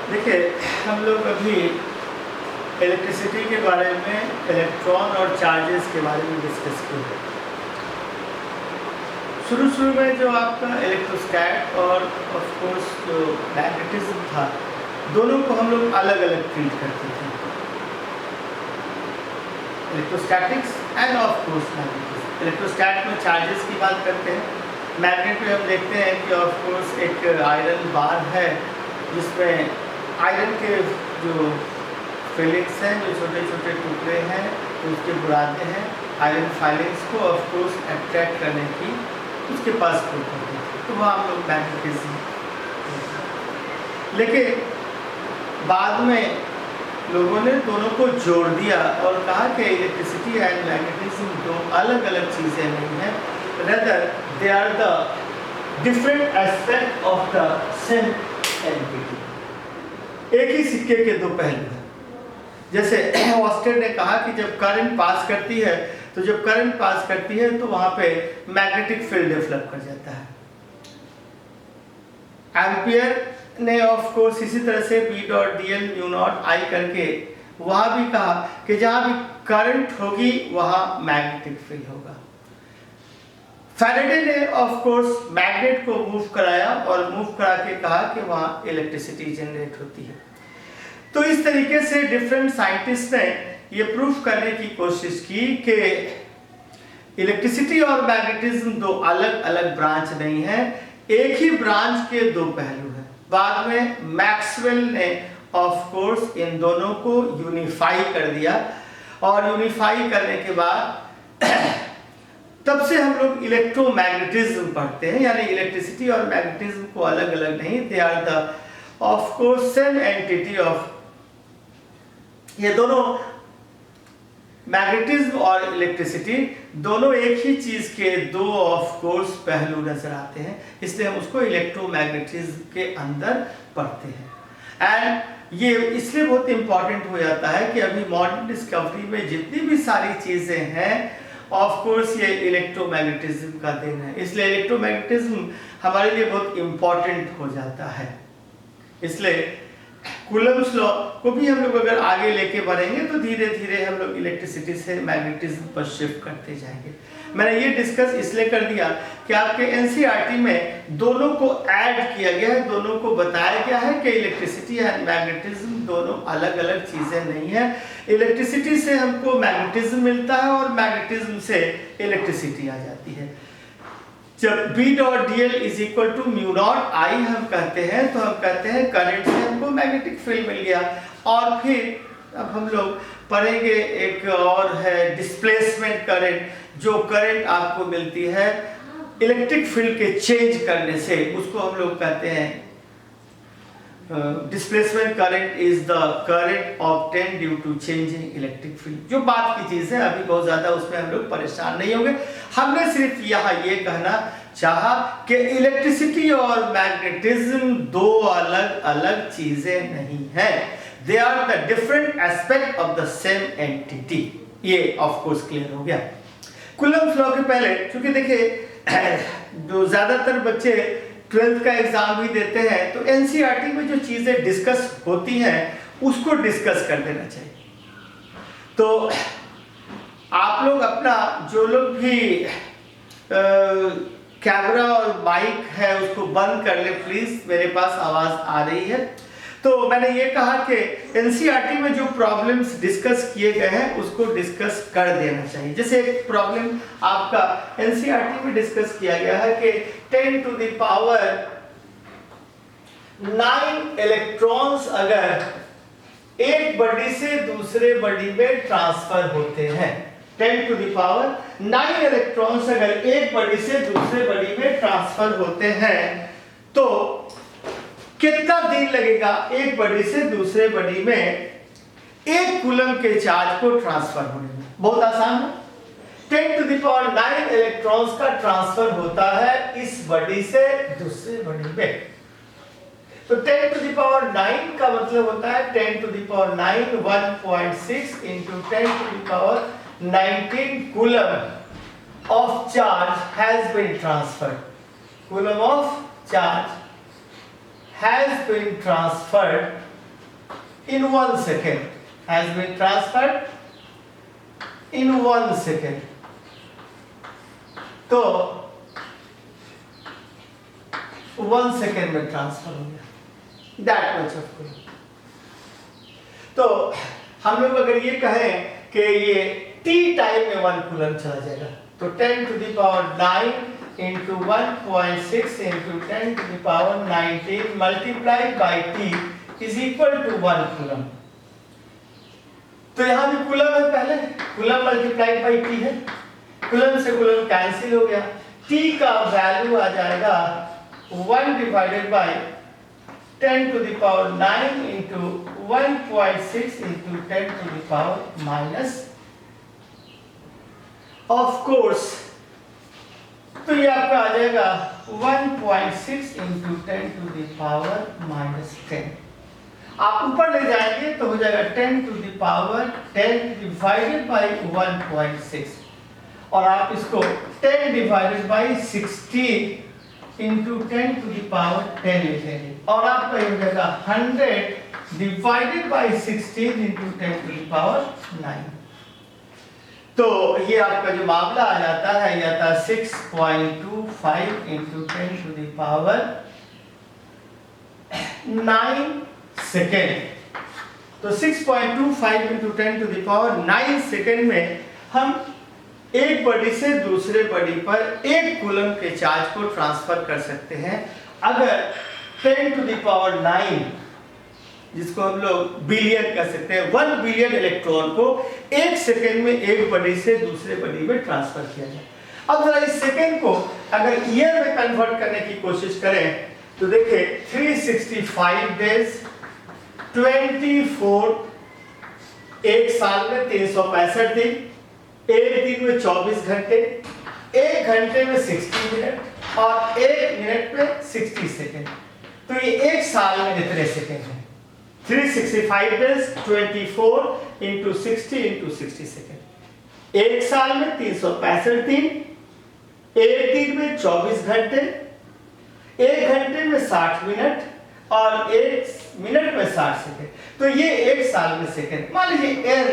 देखिए, हम लोग अभी इलेक्ट्रिसिटी के बारे में, इलेक्ट्रॉन और चार्जेस के बारे में डिस्कस किए। शुरू में जो आपका इलेक्ट्रोस्टैट और ऑफ कोर्स जो मैग्नेटिज्म था, दोनों को हम लोग अलग अलग ट्रीट करते थे। Electrostatics and of course magnetism. Electrostat में चार्जेस की बात करते हैं, मैग्नेट में हम देखते हैं कि ऑफ कोर्स एक आयरन बार है जिसमें आयरन के जो फिलिंग्स हैं, जो छोटे छोटे टुकड़े हैं, उसके बुरादे हैं, आयरन फाइलिंग्स को ऑफ कोर्स अट्रैक्ट करने की उसके पास प्रूफ होती है, तो वहाँ हम लोग मैग्नेटिज्म। लेकिन बाद में लोगों ने दोनों को जोड़ दिया और कहा कि इलेक्ट्रिसिटी एंड मैग्नेटिज्म दो अलग अलग चीज़ें नहीं हैं, rather they are the different aspect of the same entity. एक ही सिक्के के दो पहलू हैं। जैसे ऑस्टेड ने कहा कि जब करंट पास करती है, तो जब करंट पास करती है तो वहां पे मैग्नेटिक फील्ड डेवलप कर जाता है। एम्पियर ने ऑफ कोर्स इसी तरह से B dot dl mu not I करके वहां भी कहा कि जहां भी करंट होगी वहां मैग्नेटिक फील्ड होगा। फैराडे ने ऑफ कोर्स मैग्नेट को मूव कराया और मूव करा के कहा कि वहां इलेक्ट्रिसिटी जनरेट होती है। तो इस तरीके से डिफरेंट साइंटिस्ट ने ये प्रूफ करने की कोशिश की कि इलेक्ट्रिसिटी और मैग्नेटिज्म दो अलग अलग ब्रांच नहीं है, एक ही ब्रांच के दो पहलू हैं। बाद में मैक्सवेल ने ऑफ कोर्स इन दोनों को यूनिफाई कर दिया और यूनिफाई करने के बाद तब से हम लोग इलेक्ट्रोमैग्नेटिज्म पढ़ते हैं, यानी इलेक्ट्रिसिटी और मैग्नेटिज्म को अलग अलग नहीं, they are the of course same entity of. ये दोनों मैग्नेटिज्म और इलेक्ट्रिसिटी दोनों एक ही चीज के दो ऑफ कोर्स पहलू नजर आते हैं, इसलिए हम उसको इलेक्ट्रोमैग्नेटिज्म के अंदर पढ़ते हैं। एंड ये इसलिए बहुत इंपॉर्टेंट हो जाता है कि अभी मॉडर्न डिस्कवरी में जितनी भी सारी चीजें हैं ऑफ कोर्स ये इलेक्ट्रोमैग्नेटिज्म का देन है, इसलिए इलेक्ट्रोमैग्नेटिज्म हमारे लिए बहुत इंपॉर्टेंट हो जाता है। इसलिए कूलम्ब्स लॉ को भी हम लोग अगर आगे लेके बढ़ेंगे तो धीरे धीरे हम लोग इलेक्ट्रिसिटी से मैग्नेटिज्म पर शिफ्ट करते जाएंगे। मैंने ये डिस्कस इसलिए कर दिया कि आपके एनसीईआरटी में दोनों को ऐड किया गया है, दोनों को बताया गया है कि इलेक्ट्रिसिटी एंड मैग्नेटिज्म दोनों अलग अलग चीजें नहीं है। इलेक्ट्रिसिटी से हमको मैग्नेटिज्म मिलता है और मैग्नेटिज्म से इलेक्ट्रिसिटी आ जाती है। जब B dot dl is equal to mu not I हम कहते हैं, तो हम कहते हैं करंट से हमको मैग्नेटिक फील्ड मिल गया। और फिर अब हम लोग पढ़ेंगे एक और है डिस्प्लेसमेंट करंट, जो करंट आपको मिलती है इलेक्ट्रिक फील्ड के चेंज करने से, उसको हम लोग कहते हैं displacement current is the current obtain due to changing electric field. जो बात की चीज है, अभी बहुत ज्यादा उसमें हम लोग परेशान नहीं होंगे। हमने सिर्फ यहाँ ये कहना चाहा कि इलेक्ट्रिसिटी और मैग्नेटिज्म दो अलग अलग चीजें नहीं है, they are the different aspect of the same entity. ये ऑफ कोर्स क्लियर हो गया। कूलम्ब्स लॉ के पहले, क्योंकि देखिए जो ज्यादातर बच्चे 12th का एग्जाम भी देते हैं, तो एनसीईआरटी में जो चीजें डिस्कस होती हैं उसको डिस्कस कर देना चाहिए। तो आप लोग अपना जो लोग भी कैमरा और माइक है उसको बंद कर ले प्लीज, मेरे पास आवाज आ रही है। तो मैंने ये कहा कि एनसीईआरटी में जो प्रॉब्लम्स डिस्कस किए गए हैं उसको डिस्कस कर देना चाहिए। जैसे एक प्रॉब्लम आपका एनसीईआरटी में डिस्कस किया गया है कि 10 टू द पावर 9 इलेक्ट्रॉन्स अगर एक बॉडी से दूसरे बॉडी में ट्रांसफर होते हैं, 10 टू द पावर 9 इलेक्ट्रॉन्स अगर एक बॉडी से दूसरे बॉडी में ट्रांसफर होते हैं, तो कितना दिन लगेगा एक बॉडी से दूसरे बॉडी में एक कूलम्ब के चार्ज को ट्रांसफर होने में? बहुत आसान है। 10 टू द पावर 9 इलेक्ट्रॉन्स का ट्रांसफर होता है इस बॉडी से दूसरे बॉडी में। तो 10 टू द पावर 9 का मतलब होता है 10 to the power 9 1.6 into 10 to the power 19 coulomb of charge has been transferred. Coulomb of charge has been transferred in 1 second, has been transferred in 1 second. तो 1 second में transfer हो गया, that much of coulomb. तो हम लोग अगर ये कहें कि ये t टाइम में 1 कूलम चला जाएगा, तो 10 to the power 9 into 1.6 into 10 to the power 19 multiplied by t is equal to 1 coulomb. तो यहाँ भी कूलम है, पहले कूलम मल्टीप्लाइड बाई टी है, कूलम से कूलम कैंसिल हो गया, टी का वैल्यू आ जाएगा 1 divided by 10 to the power 9 into 1.6 into 10 to the power minus, of course, तो ये आपका आ जाएगा 1.6 into 10 to the power minus 10। आप ऊपर ले जाएंगे तो हो जाएगा 10 to the power 10 divided by 1.6, और आप इसको 10 divided by 16 into 10 to the power 10 लिखेंगे, और आपका ये हो जाएगा 100 divided by 16 into 10 to the power 9। तो ये आपका जो मामला आ जाता है, ये आता है 6.25 into 10 to the power 9 second. तो 6.25 into 10 to the power 9 second में हम एक बॉडी से दूसरे बॉडी पर 1 कूलम के चार्ज को ट्रांसफर कर सकते हैं। अगर 10 to the power 9, जिसको हम लोग बिलियन कह सकते हैं, 1 बिलियन इलेक्ट्रॉन को 1 सेकेंड में एक बॉडी से दूसरे बॉडी में ट्रांसफर किया जाए। अब जरा इस सेकेंड को अगर ईयर में कन्वर्ट करने की कोशिश करें तो देखिए 365 डेज 24, एक साल में 365 दिन, एक दिन में 24 घंटे, एक घंटे में 60 मिनट और एक मिनट में 60 सेकेंड। तो ये एक साल में कितने सेकेंड है? 365 डेज 24 into 60 into 60 सेकेंड। एक साल में 365 दिन, एक दिन में 24 घंटे, एक घंटे में 60 मिनट और एक मिनट में 60 सेकेंड। तो ये एक साल में सेकेंड, मान लीजिए n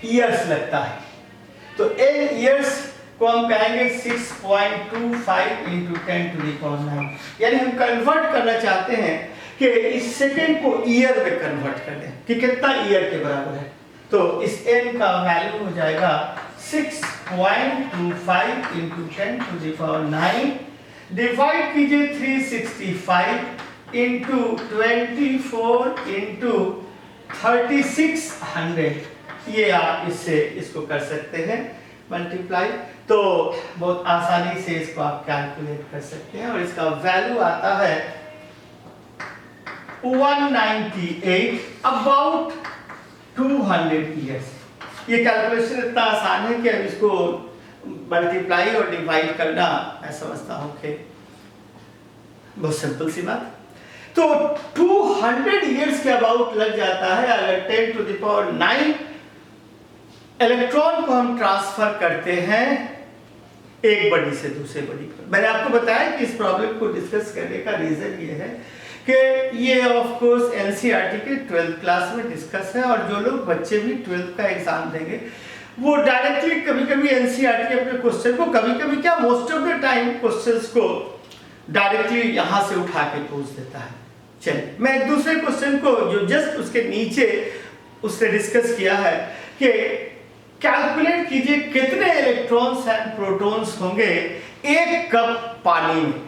ईयर्स लगता है, तो n ईयर्स को हम कहेंगे 6.25 into 10 to the power 9। यानी हम कन्वर्ट करना चाहते हैं कि इस सेकेंड को ईयर में कन्वर्ट कर दें कि कितना ईयर के बराबर है। तो इस n का वैल्यू हो जाएगा 6.25 into 10 to the power 9, divide कीजिए 365 into 24 into 3600। ये आप इससे इसको कर सकते हैं मल्टीप्लाई, तो बहुत आसानी से इसको आप कैलकुलेट कर सकते हैं, और इसका वैल्यू आता है 198 अबाउट 200 ईयर्स। ये कैलकुलेशन इतना आसान है कि अब इसको मल्टीप्लाई और डिवाइड करना मैं समझता हूँ कि बहुत सिंपल सी बात। तो 200 ईयर्स के अबाउट लग जाता है अगर 10 to the power 9 इलेक्ट्रॉन को हम ट्रांसफर करते हैं एक बॉडी से दूसरे बॉडी पर। मैंने आपको बताया कि इस प्रॉब्लम को डिस्कस करने का रीजन ये है कि ये ऑफ कोर्स एनसीईआरटी के 12th क्लास में डिस्कस है, और जो लोग बच्चे भी 12th का एग्जाम देंगे वो डायरेक्टली कभी-कभी एनसीईआरटी अपने क्वेश्चन को, कभी-कभी क्या most of the time questions को डायरेक्टली यहां से उठा के पूछ देता है। चलिए मैं एक दूसरे क्वेश्चन को जो जस्ट उसके नीचे उसने डिस्कस किया है कि कैलकुलेट कीजिए कितने इलेक्ट्रॉन्स एंड प्रोटॉन्स होंगे एक कप पानी में।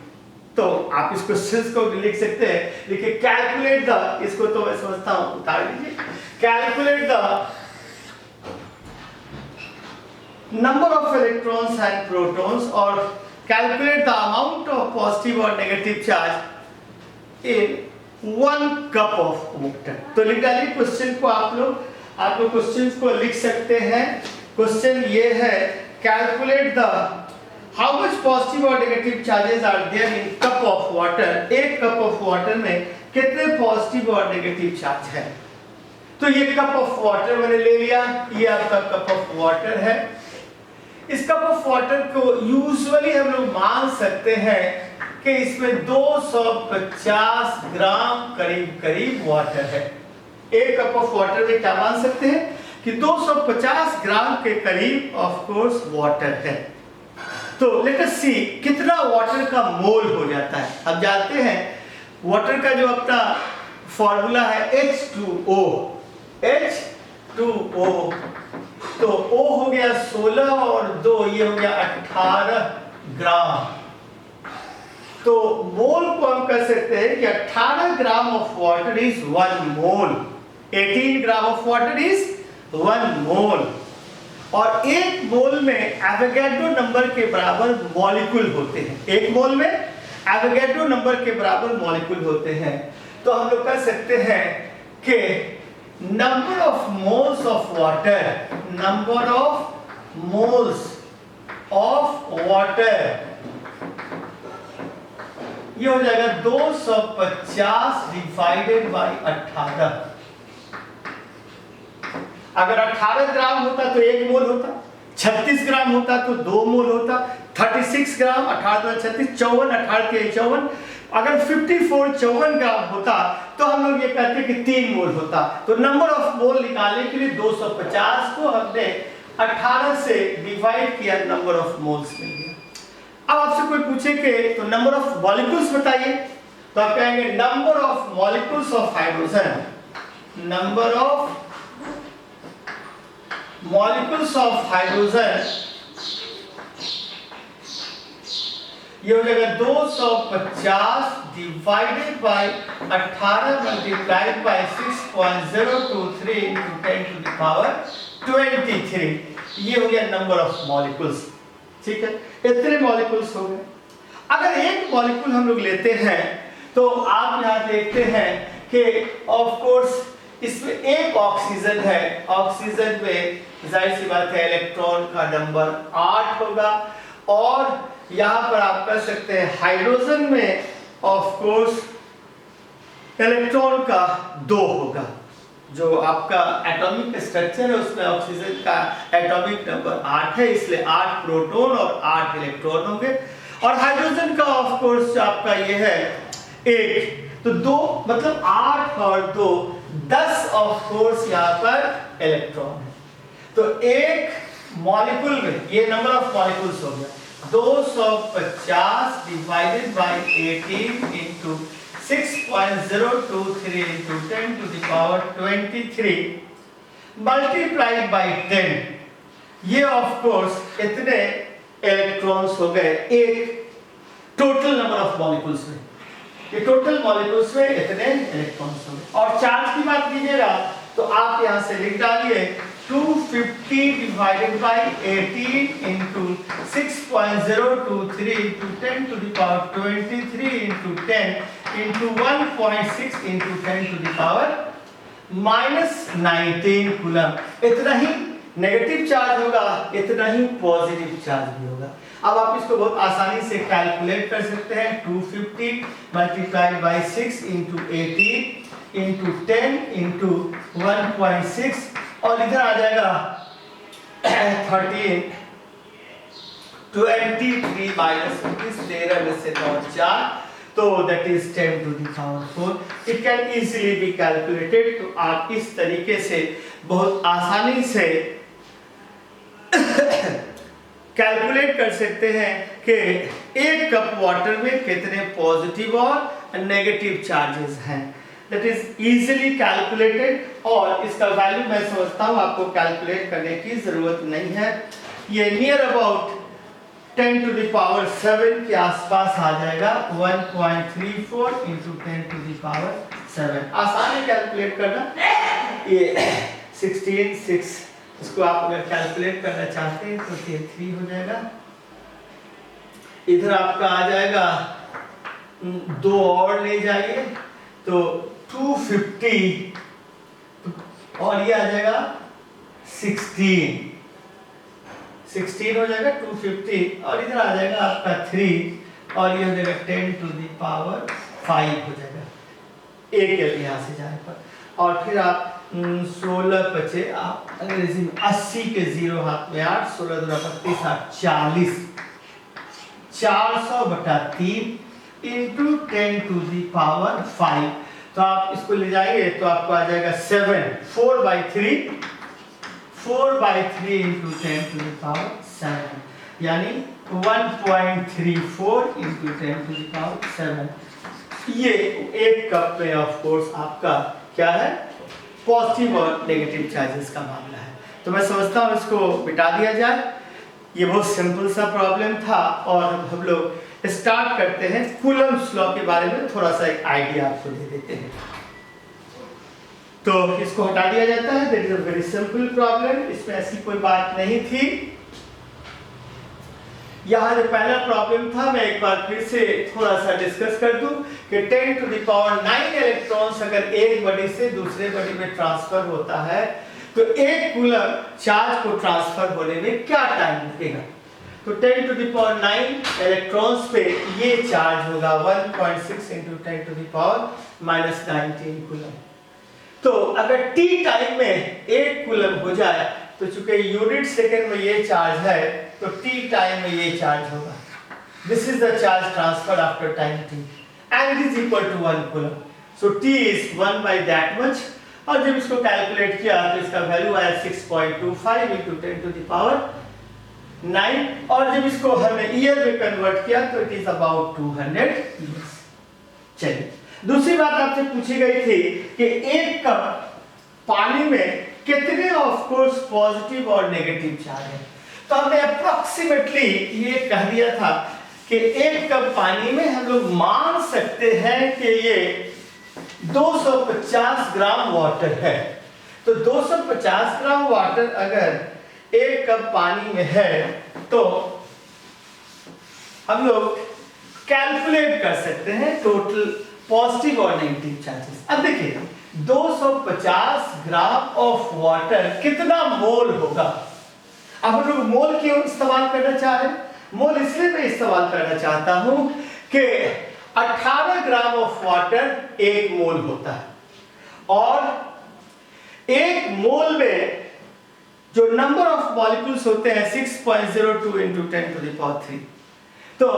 तो आप इस क्वेश्चन को लिख सकते हैं, देखिए कैलकुलेट द, इसको तो मैं समझता हूं उतार लीजिए, calculate the number of electrons and protons or calculate the amount of positive or negative charge in 1 cup of water। तो लिख डालिए क्वेश्चन को, आप लोग क्वेश्चन को लिख सकते हैं। क्वेश्चन ये है calculate the how much positive और negative charges are there in cup of water. एक कप ऑफ वाटर में कितने पॉजिटिव और नेगेटिव चार्ज है। तो ये कप ऑफ वाटर मैंने ले लिया, ये आपका कप ऑफ वाटर है। इस कप ऑफ वाटर को यूजुअली हम लोग मान सकते हैं कि इसमें 250 ग्राम करीब करीब वाटर है। एक कप ऑफ वाटर में क्या मान सकते हैं कि 250 ग्राम के करीब ऑफ कोर्स वाटर है। तो लेट अस सी कितना वाटर का मोल हो जाता है। अब जानते हैं वाटर का जो अपना फॉर्मूला है H2O। H2O तो O हो गया 16 और 2 ये हो गया 18 ग्राम। तो मोल को हम कह सकते हैं कि 18 gram of water is 1 mole. 18 gram of water is 1 मोल। और एक मोल में एवोगैड्रो नंबर के बराबर मॉलिक्यूल होते हैं। एक मोल में एवोगैड्रो नंबर के बराबर मॉलिक्यूल होते हैं। तो हम लोग कह सकते हैं कि number of moles of water, number of moles of water ये हो जाएगा 250 डिवाइडेड बाय 18। अगर 18 ग्राम होता तो 1 मोल होता, 36 ग्राम होता तो 2 मोल होता, 36 ग्राम 18 36 54 18 के 54। अगर 54 54 ग्राम होता तो हम लोग ये कहते कि 3 मोल होता। तो नंबर ऑफ मोल निकालने के लिए 250 को हमने 18 से डिवाइड किया, नंबर ऑफ मोल्स मिल गया। अब आपसे कोई पूछे कि तो नंबर ऑफ मॉलिक्यूल्स बताइए, तो आप कहेंगे number of molecules of hydrogen, number of molecules of hydrogen ये हो जाएगा 250 divided by 18 multiplied by 6.023 into 10 to the power 23। ये हो गया नंबर ऑफ मॉलिक्यूल्स। ठीक है, इतने मॉलिक्यूल्स हो गए। अगर एक मॉलिक्यूल हम लोग लेते हैं तो आप यहां देखते हैं कि ऑफ कोर्स इसमें एक ऑक्सीजन है। ऑक्सीजन में जाहिर सी बात है इलेक्ट्रॉन का नंबर 8 होगा। और यहां पर आप कह सकते हैं हाइड्रोजन में ऑफ कोर्स इलेक्ट्रॉन का 2 होगा। जो आपका एटॉमिक स्ट्रक्चर है उसमें ऑक्सीजन का एटॉमिक नंबर 8 है, इसलिए 8 प्रोटॉन और 8 इलेक्ट्रॉन होंगे। और हाइड्रोजन का ऑफ कोर्स आपका ये है 1, तो 2 मतलब 8 और 2 10 ऑफ कोर्स यहाँ पर इलेक्ट्रॉन है। तो एक मॉलिक्यूल में ये नंबर ऑफ मॉलिक्यूल्स हो गया 250 divided by 18 into 6.023 into 10 to the power 23 multiplied by 10। ये ऑफ कोर्स इतने इलेक्ट्रॉन्स हो गए एक टोटल नंबर ऑफ मॉलिक्यूल्स में। ये टोटल मॉलिक्यूल्स में इतने इलेक्ट्रॉन्स हो गए। और चार्ज की बात कीजिएगा तो आप यहां से लिख डालिए 250 divided by 18 into 6.023 into 10 to the power 23 into 10 into 1.6 into 10 to the power -19 coulomb. इतना ही नेगेटिव चार्ज होगा, इतना ही पॉजिटिव चार्ज भी होगा। अब आप इसको बहुत आसानी से कैलकुलेट कर सकते हैं। 250 multiplied by 6 into 18 into 10 into 1.6 और इधर आ जाएगा 13 23 माइनस 13 में से 9 4, तो that is 10 to the power 4। It can easily be calculated. तो आप इस तरीके से बहुत आसानी से कैलकुलेट कर सकते हैं कि एक कप वाटर में कितने पॉजिटिव और नेगेटिव चार्जेस हैं। That is easily calculated. और इसका वैल्यू मैं समझता हूं आपको कैलकुलेट करने की जरूरत नहीं है। ये near about 10 to the power 7 के आसपास आ जाएगा। 1.34 into 10 to the power 7 आसान है कैलकुलेट करना। ये 16 6 इसको आप अगर कैलकुलेट करना चाहते हैं तो ये 3 हो जाएगा। इधर आपका आ जाएगा 2 और ले जाइए तो 250 और ये आ जाएगा 16 हो जाएगा 250 और इधर आ जाएगा आपका 3 और ये हो जाएगा 10 to the power 5 हो जाएगा एक यहाँ से जाने पर। और फिर आप 16 बचे आप अंग्रेजी में 80 के 0 हाथ में 8 16 2 35 40 400/3 इंटू 10 टू दी पावर 5, तो आप इसको ले जाएंगे तो आपको आ जाएगा 7, 4/3 इंटू 10 टू दी पावर 7, यानी 1.34 इंटू 10 टू दी पावर 7। ये एक कप में ऑफ कोर्स आपका क्या है, पॉजिटिव और नेगेटिव चार्जेस का मामला है। तो मैं समझता हूँ इसको मिटा दिया जाए। ये बहुत सिंपल सा प्रॉब्लम था और हम लोग स्टार्ट करते हैं कूलम्ब्स लॉ के बारे में थोड़ा सा एक आइडिया आपको दे देते हैं। तो इसको हटा दिया जाता है। That is a very simple problem, इसमें ऐसी कोई बात नहीं थी। यहाँ जो पहला प्रॉब्लम था मैं एक बार फिर से थोड़ा सा डिस्कस कर दूं कि 10 टू द पावर 9 इलेक्ट्रॉन्स अगर एक बॉडी से दूसरे बॉडी में ट्रांसफर होता है तो एक कूलम चार्ज को ट्रांसफर होने में क्या टाइम लगेगा। तो 10 टू द पावर 9 इलेक्ट्रॉन्स पे ये चार्ज होगा 1.6 into 10 to the power -19 coulomb. तो अगर t टाइम में एक कूलम हो जाए तो चूंकि यूनिट सेकेंड में ये चार्ज है तो t टाइम में ये चार्ज होगा। This is the charge transfer after time t and it is equal to 1 coulomb. So t is 1 by that much। और जब इसको कैलकुलेट किया तो इसका वैल्यू आया 6.25 into 10 to the power 9 और जब इसको हमने ईयर में कन्वर्ट किया तो इट इज अबाउट 200 years। चलिए दूसरी बात आपसे पूछी गई थी कि एक कप पानी में कितने ऑफ कोर्स पॉजिटिव और नेगेटिव चार्ज है। तो हमने अप्रोक्सीमेटली ये कह दिया था कि एक कप पानी में हम लोग मान सकते हैं कि ये 250 ग्राम वाटर है। तो 250 ग्राम वाटर अगर एक कप पानी में है तो हम लोग कैलकुलेट कर सकते हैं टोटल पॉजिटिव और नेगेटिव चार्जेस। अब देखिए 250 ग्राम ऑफ वाटर कितना मोल होगा। अब हम लोग मोल क्यों इस्तेमाल करना चाह रहे हैं, मोल इसलिए मैं इस्तेमाल करना चाहता हूं कि 18 ग्राम ऑफ वाटर एक मोल होता है और एक मोल में जो नंबर ऑफ मॉलिक्यूल्स होते हैं 6.02 इंटू 10 टू द पावर 3। तो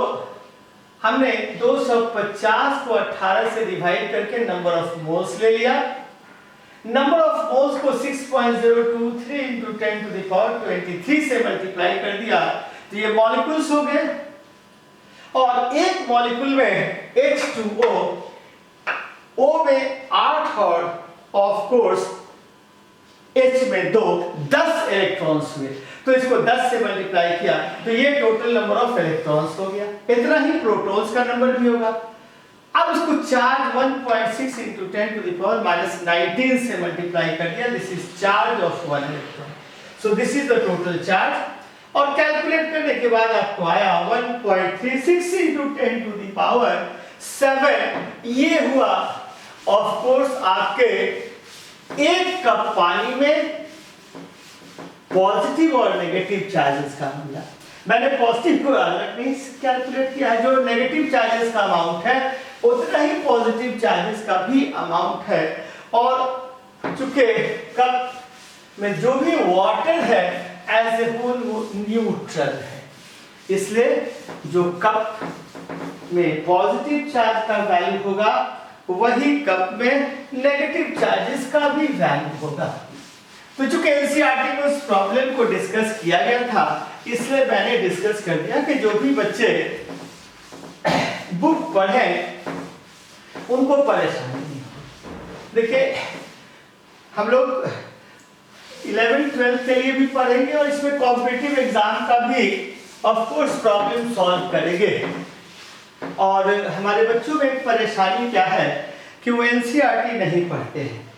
हमने 250 को 18 से डिवाइड करके नंबर ऑफ मोल्स ले लिया। नंबर ऑफ मोल्स को 6.023 इंटू 10 टू द पावर 23 से मल्टीप्लाई कर दिया तो ये मॉलिक्यूल्स हो गए। और एक मॉलिक्यूल में H2O, O में 8 और ऑफ कोर्स H में 2, 10 इलेक्ट्रॉन्स हुए। तो इसको 10 से मल्टीप्लाई किया तो ये टोटल नंबर ऑफ इलेक्ट्रॉन्स हो गया। इतना ही प्रोटॉन्स का नंबर भी होगा। अब इसको charge 1.6 into 10 to the power -19 से मल्टीप्लाई कर दिया। This is charge of 1 electron. So this is the total charge. और कैलकुलेट करने के बाद आपको आया 1.36 into 10 to the power 7। ये हुआ ऑफ कोर्स आपके एक कप पानी में पॉजिटिव और नेगेटिव चार्जेस का मिला। मैंने पॉजिटिव को अलग नहीं कैलकुलेट किया, जो नेगेटिव चार्जेस का अमाउंट है उतना ही पॉजिटिव चार्जेस का भी अमाउंट है। और चूंकि कप में जो भी वाटर है एज ए होल वो न्यूट्रल है, इसलिए जो कप में पॉजिटिव चार्ज का वैल्यू होगा वही कप में नेगेटिव चार्जेस का भी वैल्यू होगा। तो चूंकि एनसीईआरटी में उस प्रॉब्लम को डिस्कस किया गया था इसलिए मैंने डिस्कस कर दिया कि जो भी बच्चे बुक पढ़ें उनको परेशानी नहीं हो। देखिए हम लोग 11th-12th के लिए भी पढ़ेंगे और इसमें कॉम्पिटिटिव एग्जाम का भी ऑफ कोर्स प्रॉब्लम सॉल्व करेंगे। और हमारे बच्चों में एक परेशानी क्या है कि वो एनसीईआरटी नहीं पढ़ते हैं।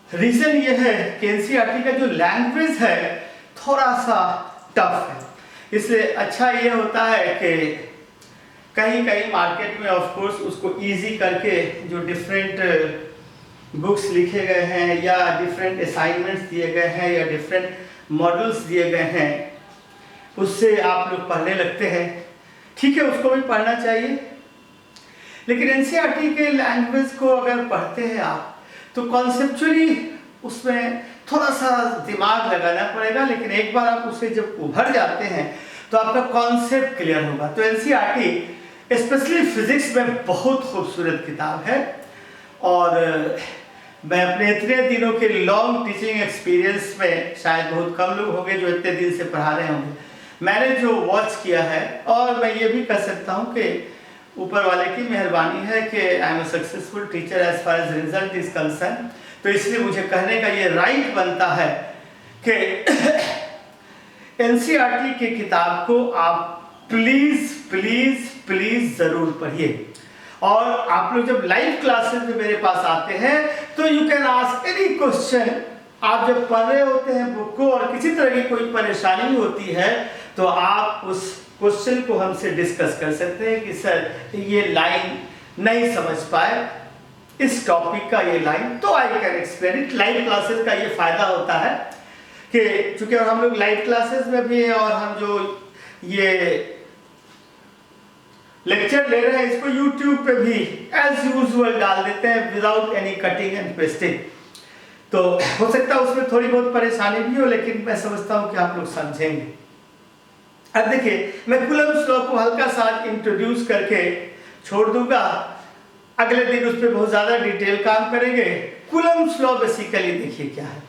रीजन ये है कि एनसीईआरटी का जो लैंग्वेज है थोड़ा सा टफ है, इसलिए अच्छा ये होता है कि कहीं कहीं मार्केट में ऑफ कोर्स उसको इजी करके जो डिफरेंट बुक्स लिखे गए हैं या डिफरेंट असाइनमेंट्स दिए गए हैं या डिफरेंट मॉडल्स दिए गए हैं उससे आप लोग पढ़ने लगते हैं। ठीक है, उसको भी पढ़ना चाहिए, लेकिन एनसीईआरटी के लैंग्वेज को अगर पढ़ते हैं आप तो कॉन्सेप्चुअली उसमें थोड़ा सा दिमाग लगाना पड़ेगा, लेकिन एक बार आप उसे जब उभर जाते हैं तो आपका कॉन्सेप्ट क्लियर होगा। तो एनसीईआरटी स्पेशली फिजिक्स में बहुत खूबसूरत किताब है। और मैं अपने इतने दिनों के लॉन्ग टीचिंग एक्सपीरियंस में, शायद बहुत कम लोग होंगे जो इतने दिन से पढ़ा रहे होंगे, मैंने जो वॉच किया है, और मैं ये भी कह सकता हूँ कि ऊपर वाले की मेहरबानी है कि I am a successful teacher as far as result is concern. तो इसलिए मुझे कहने का ये राइट बनता है कि एनसीईआरटी की किताब को आप प्लीज प्लीज प्लीज जरूर पढ़िए। और आप लोग जब लाइव क्लासेस में मेरे पास आते हैं तो you can ask any question. आप जब पढ़ रहे होते हैं बुक को और किसी तरह की कोई परेशानी होती है तो आप उस क्वेश्चन को हमसे डिस्कस कर सकते हैं कि सर ये लाइन नहीं समझ पाए, इस टॉपिक का ये लाइन, तो I can explain it. Live classes का ये फायदा होता है कि चूंकि हम लोग लाइव क्लासेस में भी हैं और हम जो ये लेक्चर ले रहे हैं इसको YouTube पे भी एज यूजुअल डाल देते हैं without any cutting and pasting. तो हो सकता है उसमें थोड़ी बहुत परेशानी भी हो, लेकिन मैं समझता हूं कि आप लोग समझेंगे। अब देखिए, मैं कूलम्ब्स लॉ को हल्का सा इंट्रोड्यूस करके छोड़ दूंगा, अगले दिन उस पर बहुत ज्यादा डिटेल काम करेंगे। कूलम्ब्स लॉ बेसिकली देखिए क्या है।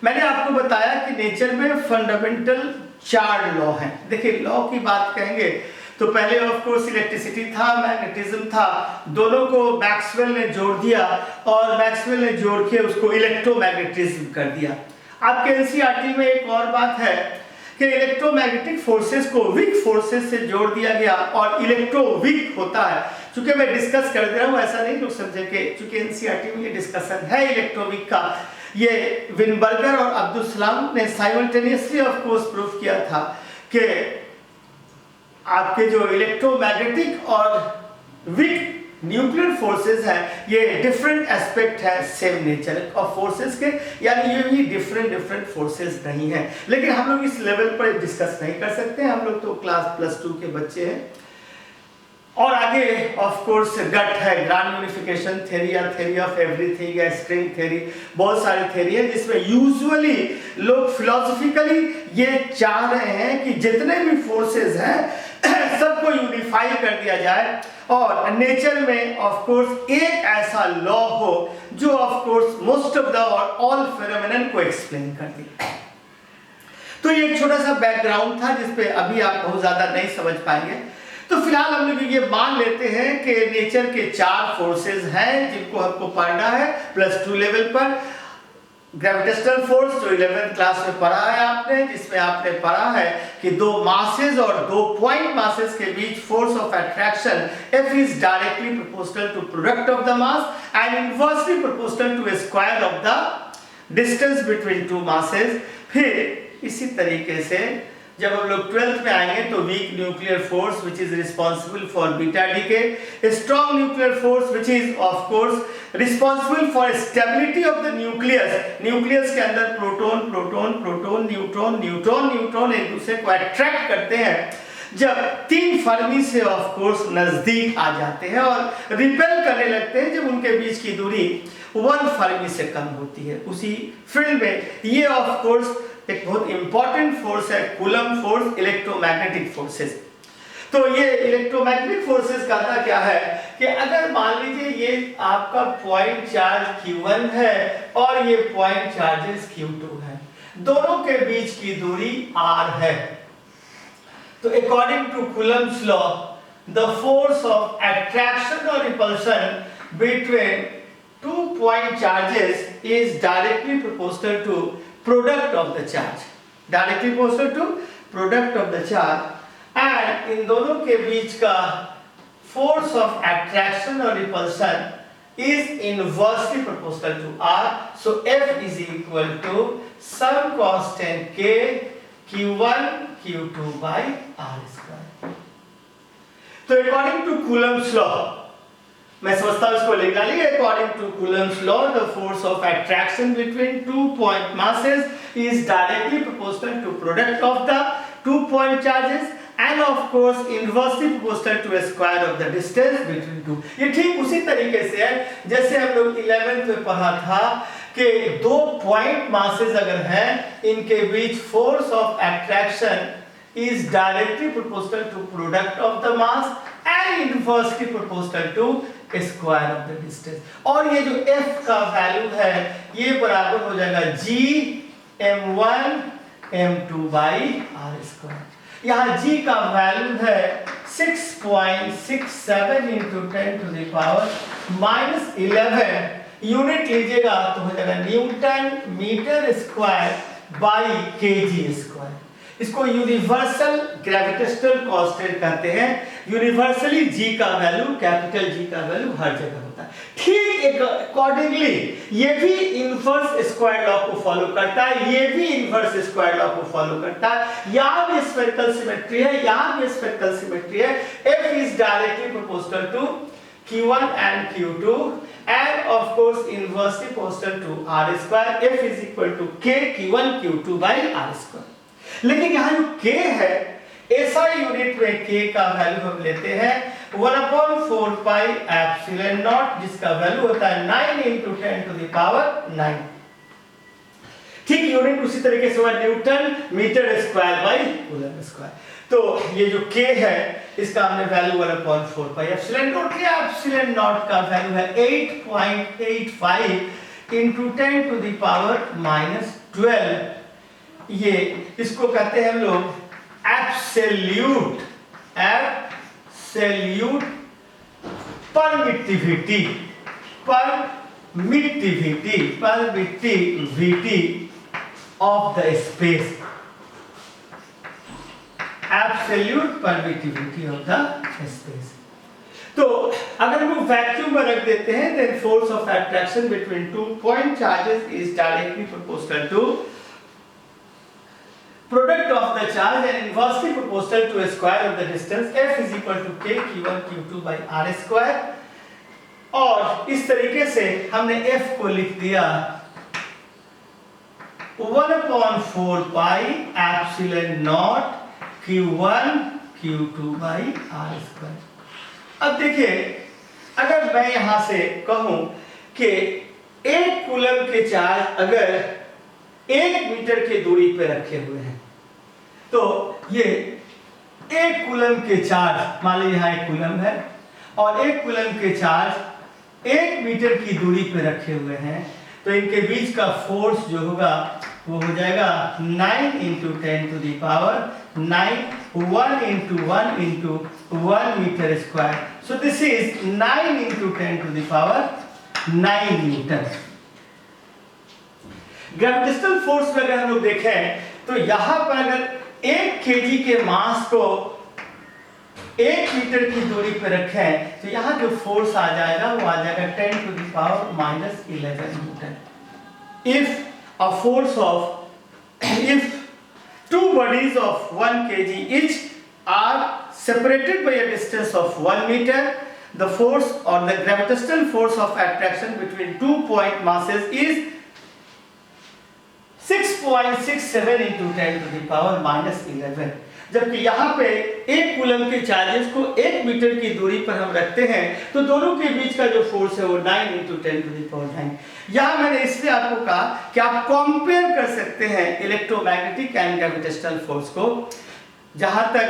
मैंने आपको बताया कि नेचर में फंडामेंटल 4 लॉ हैं। देखिए, लॉ की बात कहेंगे तो पहले ऑफ कोर्स इलेक्ट्रिसिटी था, मैग्नेटिज्म था, दोनों को मैक्सवेल ने जोड़ दिया और मैक्सवेल ने जोड़ के उसको इलेक्ट्रोमैग्नेटिज्म कर दिया। आपके एनसीईआरटी में एक और बात है कि इलेक्ट्रोमैग्नेटिक फोर्सेस को वीक फोर्सेस से जोड़ दिया गया और इलेक्ट्रोवीक होता है। चूंकि मैं डिस्कस कर दे रहा हूँ, ऐसा नहीं लोग समझे कि चूंकि एनसीईआरटी में ये डिस्कशन है इलेक्ट्रोवीक का, ये विनबर्गर और अब्दुल सलाम ने साइमल्टेनियसली ऑफ कोर्स प्रूफ किया था कि आपके जो इलेक्ट्रोमैग्नेटिक और वीक न्यूक्लियर फोर्सेस हैं ये डिफरेंट एस्पेक्ट है सेम नेचर ऑफ फोर्सेस के, यानी ये भी डिफरेंट फोर्सेस नहीं है। लेकिन हम लोग इस लेवल पर डिस्कस नहीं कर सकते, हम लोग तो क्लास +2 के बच्चे हैं। और आगे ऑफ कोर्स गट है, ग्रांड यूनिफिकेशन थ्योरी या थ्योरी ऑफ एवरीथिंग या स्ट्रिंग थ्योरी, बहुत सारी थ्योरी है जिसमें यूजुअली लोग फिलोसफिकली ये चाह रहे हैं कि जितने भी फोर्सेस हैं सबको यूनिफाई कर दिया जाए और नेचर में ऑफ कोर्स एक ऐसा लॉ हो जो of course most of the और ऑल फेनोमेनन को एक्सप्लेन कर दे। तो ये एक छोटा सा बैकग्राउंड था जिसपे अभी आप बहुत ज्यादा नहीं समझ पाएंगे। तो फिलहाल हम लोग ये मान लेते हैं कि नेचर के 4 फोर्सेस हैं जिनको हमको पढ़ना है +2 लेवल पर। ग्रेविटेशनल फोर्स जो 11th क्लास में पढ़ा है आपने, जिसमें आपने पढ़ा है कि 2 मासेस और 2 पॉइंट मासेस के बीच force of attraction F is directly proportional to product of the mass and inversely proportional to a square of the distance between 2 masses। फिर इसी तरीके से जब हम लोग 12th में आएंगे तो weak nuclear force which is responsible for beta decay, strong nuclear force which is of course responsible for stability of the nucleus. Nucleus के अंदर proton proton proton neutron neutron neutron एक दूसरे को अट्रैक्ट करते हैं जब 3 फर्मी से of course नजदीक आ जाते हैं और रिपेल करने लगते हैं जब उनके बीच की दूरी 1 फर्मी से कम होती है। उसी फील्ड में ये ऑफ कोर्स एक बहुत इंपॉर्टेंट फोर्स है कूलम्ब फोर्स, इलेक्ट्रोमैग्नेटिक फोर्सेस। तो ये इलेक्ट्रोमैग्नेटिक फोर्सेस कहता क्या है कि अगर मान लीजिए ये आपका पॉइंट चार्ज Q1 है और ये पॉइंट चार्जेस Q2 है, दोनों के बीच की दूरी r है, तो according to Coulomb's law the force of attraction और repulsion between 2 point charges is directly proportional to product of the charge, directly proportional to product of the charge, and इन दोनों के बीच का force of attraction or repulsion is inversely proportional to r, so F is equal to some constant k Q1 Q2 by r square। तो according to Coulomb's law, मैं समझता हूं इसको लिख डालिए, according to Coulomb's law the force of attraction between 2 point masses is directly proportional to product of the 2 point charges and of course inversely proportional to square of the distance between 2। ये ठीक उसी तरीके से है जैसे हम लोग 11th में पढ़ा था कि 2 पॉइंट मासेस अगर हैं इनके बीच force of attraction is directly proportional to product of the mass and inversely proportional to square of the distance. और ये जो f का वैल्यू है ये बराबर हो जाएगा g m1 m2 by r square. यहाँ g का वैल्यू है 6.67 into 10 to the power minus 11। Unit लीजिएगा तो हो जाएगा newton metre square by KG square. इसको यूनिवर्सल ग्रेविटेशनल कांस्टेंट कहते हैं। यूनिवर्सली जी का वैल्यू, कैपिटल जी का वैल्यू हर जगह होता है। ठीक अकॉर्डिंगली ये भी इनवर्स स्क्वायर लॉ को फॉलो करता है, ये भी इनवर्स स्क्वायर लॉ को फॉलो करता है। यहाँ भी स्फेरिकल सिमेट्री है, यहाँ भी स्फेरिकल सिमेट्री है। F is directly proportional to Q1 and Q2 and of course inversely proportional to R square। F is equal to K Q1 Q2 by R square। लेकिन यहाँ जो K है SI unit में K का value हम लेते हैं 1/4 pi epsilon not, जिसका वैल्यू होता है 9 into 10 to the power 9। ठीक यूनिट उसी तरीके से हुआ newton metre square by coulomb square. तो ये जो K है इसका हमने वैल्यू 1/4 पाई एप्सिलॉन नॉट लिया। एप्सिलॉन नॉट का वैल्यू है 8.85 into 10 to the power -12। ये इसको कहते हैं हम लोग absolute permittivity of the space. Absolute permittivity of the space. तो अगर हम वैक्यूम में रख देते हैं then force of attraction between 2 point charges is directly proportional to product of the charge and inversely proportional to a square of the distance। F is equal to K Q1 Q2 by R square। और इस तरीके से हमने F को लिख दिया 1/4 pi epsilon not Q1 Q2 by R square। अब देखिए अगर मैं यहां से कहूं कि एक कूलम के चार्ज अगर 1 मीटर की दूरी पे रखे हुए हैं तो ये 1 कूलम के चार्ज, मान लीजिए यहाँ 1 कूलम है और 1 कूलम के चार्ज 1 मीटर की दूरी पे रखे हुए हैं तो इनके बीच का फोर्स जो होगा वो हो जाएगा 9 into 10 to the power 9 1 into 1 into 1 meter square। So this is 9 into 10 to the power 9 Newton. Gravitational force में अगर हम लोग देखें तो यहां पर अगर 1 केजी के मास को 1 मीटर की दूरी पर रखें तो यहां जो फोर्स आ जाएगा वो आ जाएगा 10 to the power -11 Newton. If two bodies of 1 kg each are separated by a distance of 1 meter, the force or the gravitational force of attraction between 2 point masses is 6.67 into 10 to the power -11। जबकि यहाँ पे 1 coulomb के charges को 1 metre की दूरी पर हम रखते हैं तो दोनों के बीच का जो फोर्स है वो 9 into 10 to the power 9। यहाँ मैंने इसलिए आपको कहा कि आप कंपेयर कर सकते हैं इलेक्ट्रोमैग्नेटिक एंड ग्रेविटेशनल फोर्स को। जहां तक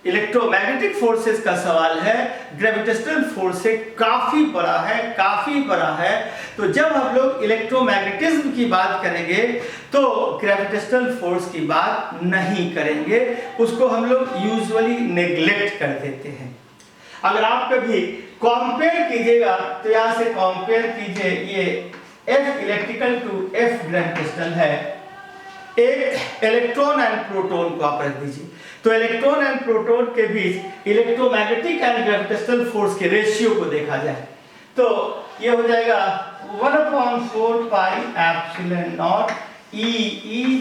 इलेक्ट्रोमैग्नेटिक फोर्सेस का सवाल है ग्रेविटेशनल फोर्स से काफी बड़ा है। तो जब हम लोग इलेक्ट्रोमैग्नेटिज्म की बात करेंगे तो ग्रेविटेशनल फोर्स की बात नहीं करेंगे, उसको हम लोग यूजुअली नेग्लेक्ट कर देते हैं। अगर आप कभी कंपेयर कीजिएगा तो यहां से कंपेयर कीजिए, ये F electrical to F gravitational है। एक इलेक्ट्रॉन एंड प्रोटॉन को आप रख दीजिए तो इलेक्ट्रॉन एंड प्रोटॉन के बीच इलेक्ट्रोमैग्नेटिक एंड ग्रेविटेशनल फोर्स के रेशियो को देखा जाए तो ये हो जाएगा 1/4 pi epsilon not E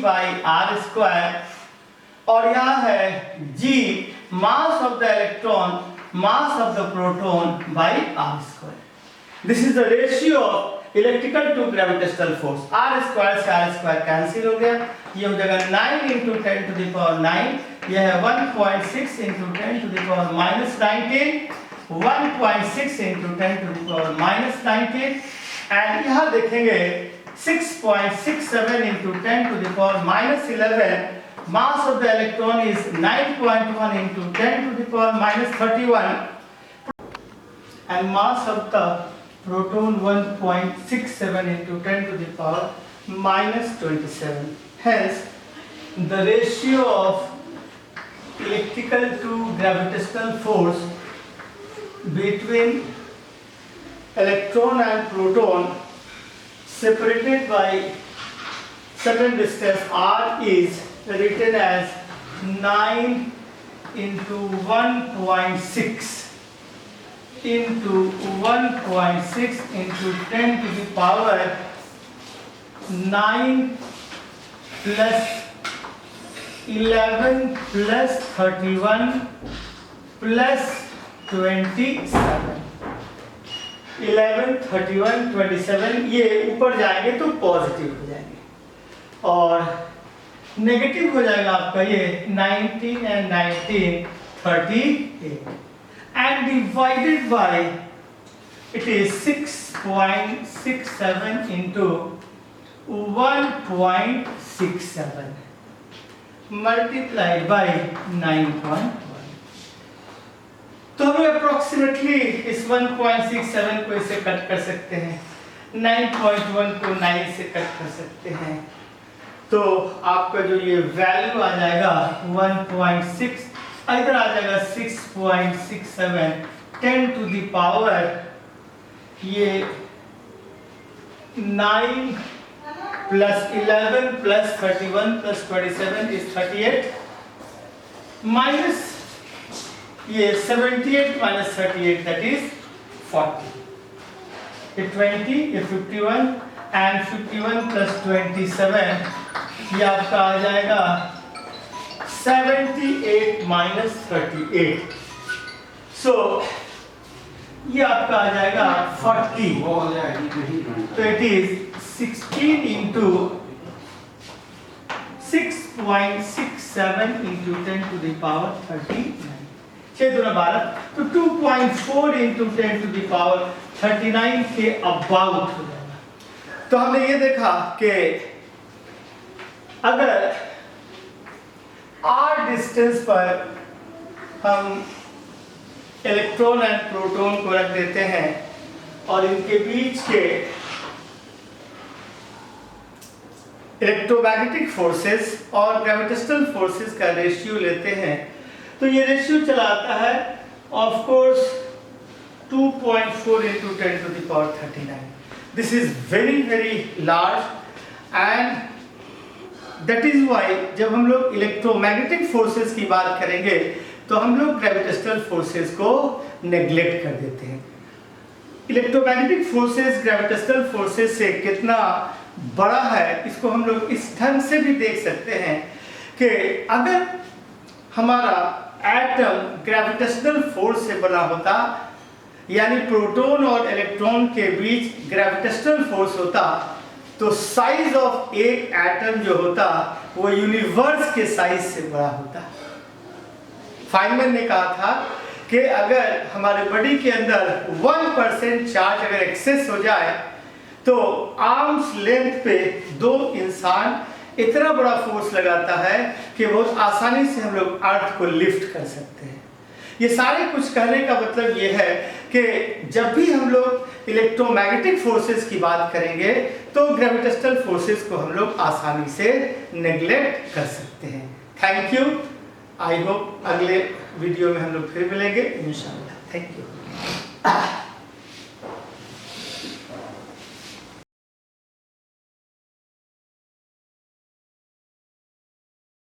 by R square। और यहाँ है G mass of the electron mass of the proton by R square। This is the ratio of electrical to gravitational force. R square से R स्क्वायर कैंसिल हो गया, ये हो जाएगा 9 into 10 to the power 9, यह है 1.6 into 10 to the power -19, 1.6 into 10 to the power -19 and यहाँ देखेंगे 6.67 into 10 to the power -11 mass of the electron is 9.1 into 10 to the power minus 31 and mass of the proton 1.67 into 10 to the power minus 27. Hence, the ratio of electrical to gravitational force between electron and proton separated by certain distance r is written as 9 into 1.6 into 1.6 into 10 to the power 9 plus 11 plus 31 plus 27 11 31 27 ये ऊपर जाएंगे तो positive हो जाएंगे और negative हो जाएगा आपका ये 19 and 19 38 and divided by it is 6.67 into 1.67 multiplied by 9.1. तो हम अप्रोक्सीमेटली इस 1.67 को इससे कट कर सकते हैं, 9.1 को 9 से कट कर सकते हैं, तो आपका जो ये वैल्यू आ जाएगा 1.6, इधर आ जाएगा 6.67 10 टू द पावर ये 9 plus 11 plus 31 plus 27 is 38 minus ये 78 minus 38 that is 40. ये 20 ये 51 and 51 plus 27 ये आपका आ जाएगा 78 minus 38. So ये आपका आ जाएगा 40. तो it is 16 into 6.67 into 10 to the power 39. 6 दूना 12 तो 2.4 into 10 to the power 39 के अबाउट हो जाएगा। तो हमने ये देखा कि अगर r डिस्टेंस पर हम इलेक्ट्रॉन एंड प्रोटॉन को रख देते हैं और इनके बीच के इलेक्ट्रोमैग्नेटिक फोर्सेस और ग्रेविटेशनल फोर्सेस का रेशियो लेते हैं तो ये रेशियो चला आता है of course 2.4 into 10 to the power 39. This is very very large and that is why जब हम लोग इलेक्ट्रोमैग्नेटिक फोर्सेस की बात करेंगे तो हम लोग ग्रेविटेशनल फोर्सेस को नेग्लेक्ट कर देते हैं। इलेक्ट्रोमैग्नेटिक फोर्सेस ग्रेविटेशनल फोर्सेस से कितना बड़ा है इसको हम लोग इस ढंग से भी देख सकते हैं कि अगर हमारा एटम ग्रेविटेशनल फोर्स से बना होता यानी प्रोटॉन और इलेक्ट्रॉन के बीच ग्रेविटेशनल फोर्स होता तो साइज ऑफ एक एटम जो होता वो यूनिवर्स के साइज से बड़ा होता। फाइनमैन ने कहा था कि अगर हमारे बॉडी के अंदर 1% चार्ज अगर एक्सेस हो जाए तो आर्म्स लेंथ पे दो इंसान इतना बड़ा फोर्स लगाता है कि बहुत आसानी से हम लोग अर्थ को लिफ्ट कर सकते हैं। ये सारे कुछ कहने का मतलब ये है कि जब भी हम लोग इलेक्ट्रोमैग्नेटिक फोर्सेस की बात करेंगे तो ग्रेविटेशनल फोर्सेस को हम लोग आसानी से नेग्लेक्ट कर सकते हैं। Thank you. आई होप अगले वीडियो में हम लोग फिर मिलेंगे इंशाल्लाह। Thank you.